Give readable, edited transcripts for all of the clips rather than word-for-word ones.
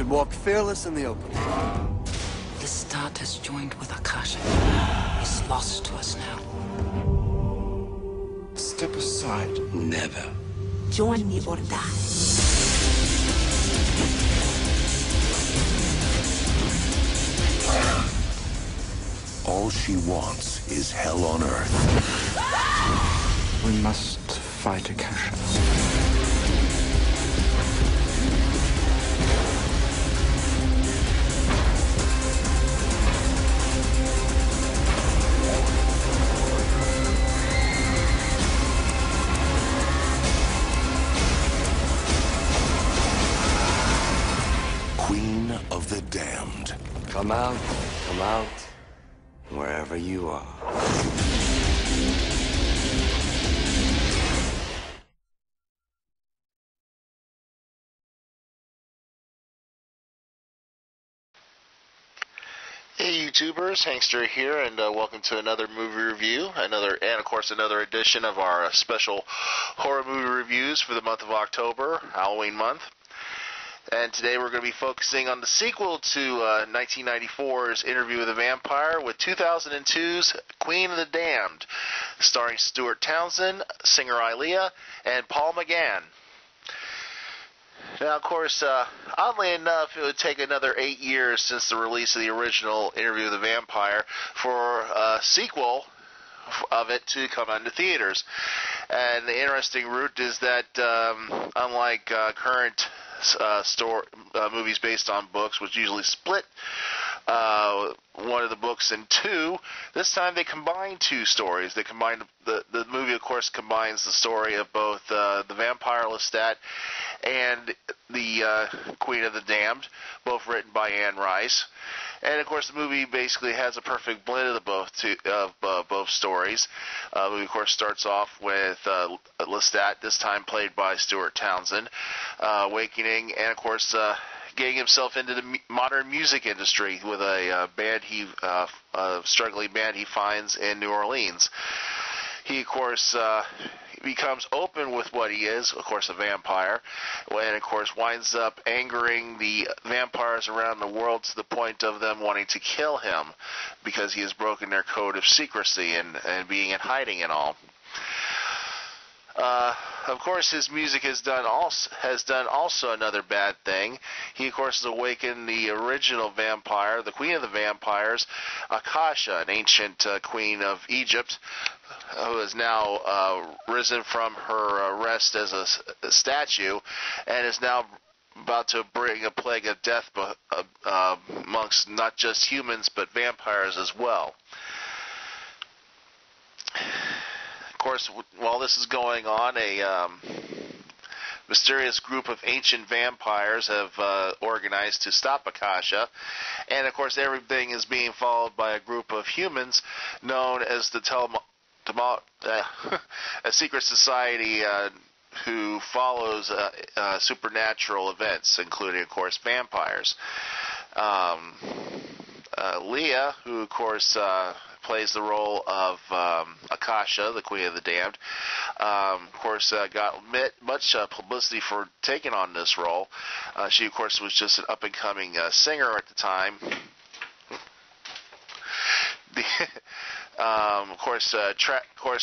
should walk fearless in the open. Lestat has joined with Akasha. He's lost to us now. Step aside. Never. Join me or die. All she wants is hell on earth. We must fight Akasha. Queen of the Damned. Come out, wherever you are. Hey YouTubers, Hankster here, and welcome to another movie review, another edition of our special horror movie reviews for the month of October, Halloween month. And today we're going to be focusing on the sequel to 1994's Interview with a Vampire with 2002's Queen of the Damned, starring Stuart Townsend, singer Ilea, and Paul McGann. Now, of course, oddly enough, it would take another 8 years since the release of the original Interview with the Vampire for a sequel of it to come into theaters. And the interesting root is that, unlike current movies based on books, which usually split one of the books in two, this time they combine two stories. They combine the movie, of course, combines the story of both the vampire Lestat and the Queen of the Damned, both written by Anne Rice. And of course, the movie basically has a perfect blend of both stories. The movie, of course, starts off with Lestat, this time played by Stuart Townsend, awakening, and of course, getting himself into the modern music industry with a struggling band he finds in New Orleans. He, of course, becomes open with what he is, of course, a vampire, and, of course, winds up angering the vampires around the world to the point of them wanting to kill him because he has broken their code of secrecy and being in hiding and all. Of course, his music has done also another bad thing. He, of course, has awakened the original vampire, the Queen of the Vampires, Akasha, an ancient queen of Egypt, who has now risen from her rest as a statue, and is now about to bring a plague of death amongst not just humans but vampires as well. Of course, while this is going on, a mysterious group of ancient vampires have organized to stop Akasha, and of course everything is being followed by a group of humans known as the a secret society who follows supernatural events, including, of course, vampires. Leah, who, of course, plays the role of Akasha, the Queen of the Damned, of course, got much publicity for taking on this role. She, of course, was just an up-and-coming singer at the time. Of course,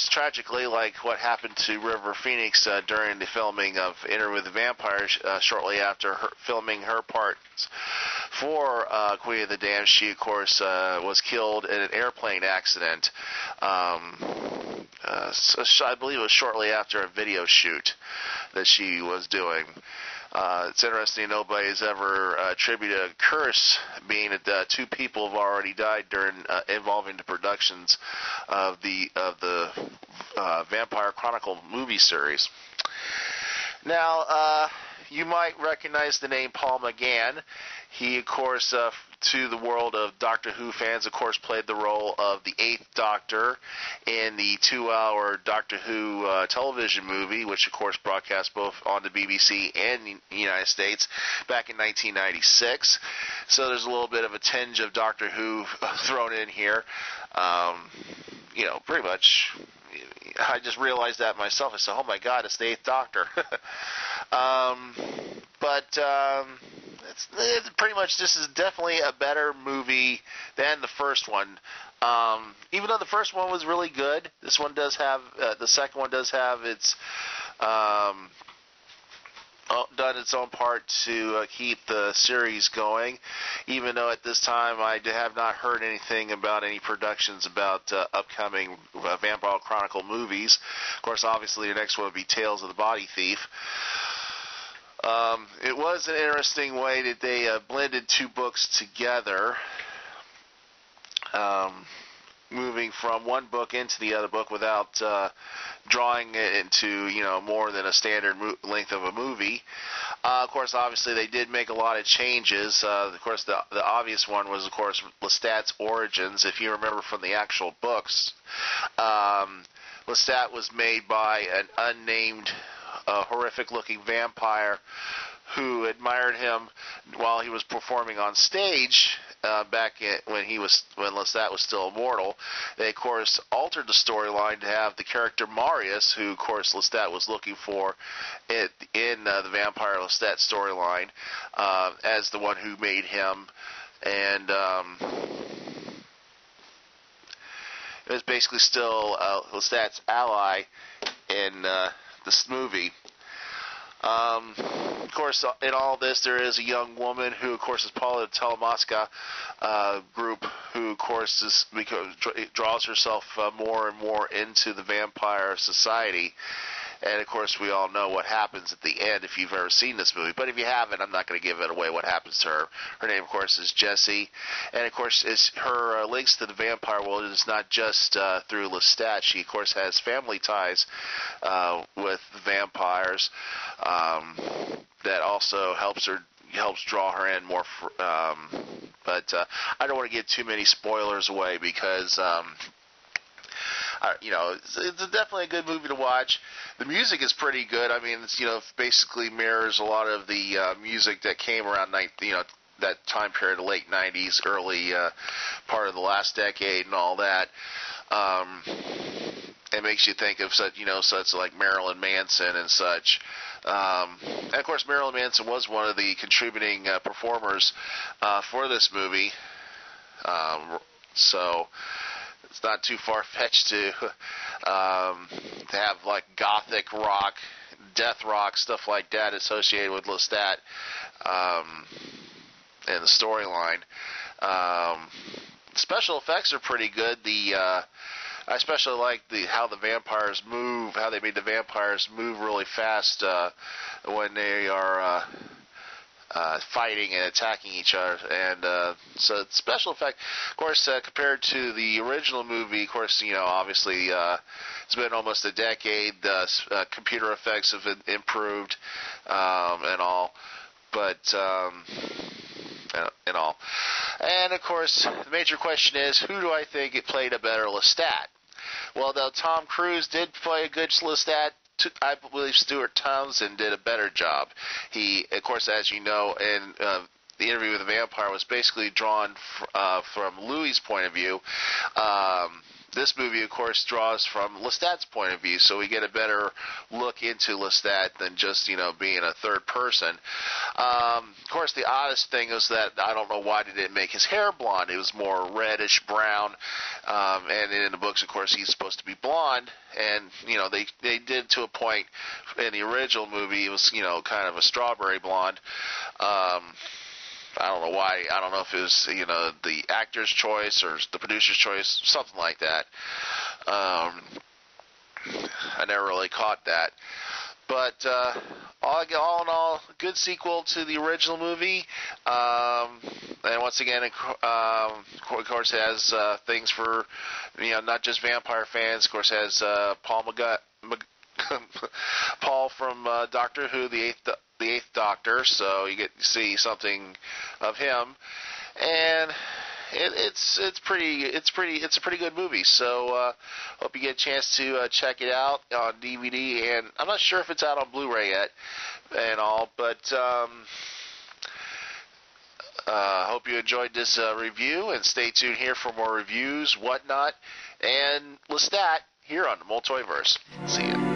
tragically, like what happened to River Phoenix during the filming of Interview with the Vampire, shortly after filming her parts for Queen of the Damned, she, of course, was killed in an airplane accident. I believe it was shortly after a video shoot that she was doing. It's interesting nobody's ever attributed a curse, being that two people have already died during involving the productions of the Vampire Chronicle movie series. Now, you might recognize the name Paul McGann. He, of course, to the world of Doctor Who fans, of course, played the role of the 8th Doctor in the 2-hour Doctor Who television movie, which, of course, broadcast both on the BBC and the United States back in 1996. So there's a little bit of a tinge of Doctor Who thrown in here. Pretty much, I just realized that myself. I said, "Oh my God, it's the Eighth Doctor." It's pretty much, this is definitely a better movie than the first one. Even though the first one was really good, this one does have the second one does have its done its own part to keep the series going, even though at this time I have not heard anything about any productions about upcoming Vampire Chronicle movies. Of course, obviously the next one would be Tales of the Body Thief. It was an interesting way that they blended two books together, moving from one book into the other book without drawing it into, more than a standard length of a movie. Of course, obviously, they did make a lot of changes. Of course, the obvious one was, of course, Lestat's origins. If you remember from the actual books, Lestat was made by an unnamed, horrific-looking vampire who admired him while he was performing on stage back when Lestat was still immortal. They, of course, altered the storyline to have the character Marius, who, of course, Lestat was looking for in the Vampire Lestat storyline, as the one who made him. And it was basically still Lestat's ally in this movie. Of course, in all this, there is a young woman who, of course, is part of the Telemasca group, who, of course, draws herself more and more into the vampire society. And, of course, we all know what happens at the end if you've ever seen this movie. But if you haven't, I'm not going to give it away what happens to her. Her name, of course, is Jessie. And, of course, her links to the vampire world is not just through Lestat. She, of course, has family ties with vampires that also helps draw her in more. But I don't want to give too many spoilers away because it's definitely a good movie to watch. The music is pretty good. I mean, it's, basically mirrors a lot of the music that came around that time period, the late 90s, early part of the last decade and all that. It makes you think of such like Marilyn Manson and such. And of course, Marilyn Manson was one of the contributing performers for this movie. So it's not too far-fetched to have like gothic rock, death rock, stuff like that associated with Lestat and the storyline. Special effects are pretty good. I especially like how the vampires move, how they made the vampires move really fast when they are fighting and attacking each other. And so it's special effect. Of course, compared to the original movie, of course, obviously it's been almost a decade. Computer effects have improved and all. But and all. And, of course, the major question is, who do I think it played a better Lestat? Well, though Tom Cruise did play a good Lestat, I believe Stuart Townsend did a better job. He, of course, as you know, in the Interview with the Vampire was basically drawn from Louis' point of view. This movie, of course, draws from Lestat's point of view, so we get a better look into Lestat than just, being a third person. Of course, the oddest thing is that I don't know why they didn't make his hair blonde. It was more reddish brown, and in the books, of course, he's supposed to be blonde, and, they did to a point in the original movie. It was, kind of a strawberry blonde. I don't know why. I don't know if it was, the actor's choice or the producer's choice, something like that. I never really caught that. But all in all, good sequel to the original movie. And once again, of course, it has things for, not just vampire fans. Of course, it has Paul from Doctor Who, the Eighth Doctor, so you get to see something of him, and it's a pretty good movie. So hope you get a chance to check it out on DVD, and I'm not sure if it's out on Blu-ray yet and all, but hope you enjoyed this review, and stay tuned here for more reviews, whatnot, and Lestat here on the Multiverse. See ya.